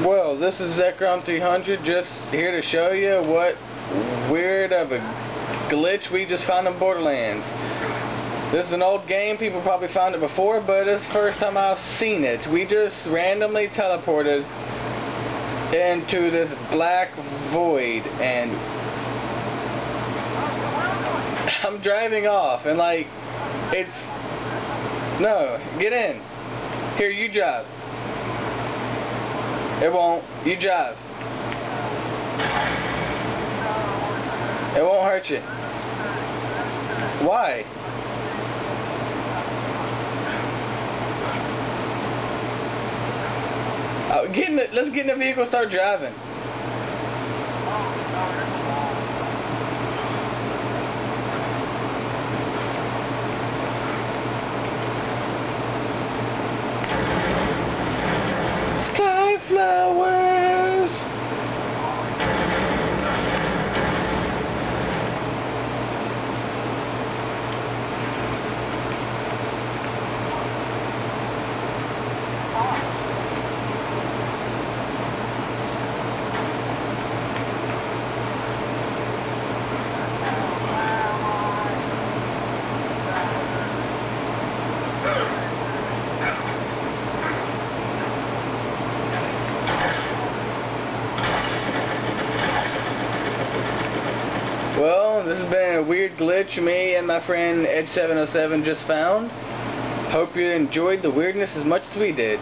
Well, this is Zekrom 300, just here to show you what weird of a glitch we just found in Borderlands. This is an old game, people probably found it before, but it's the first time I've seen it. We just randomly teleported into this black void, and I'm driving off, and like, no, get in. Here, you drive. It won't. You drive. It won't hurt you. Why? Let's get in the vehicle and start driving. Flowers. Well, this has been a weird glitch me and my friend Ed707 just found. Hope you enjoyed the weirdness as much as we did.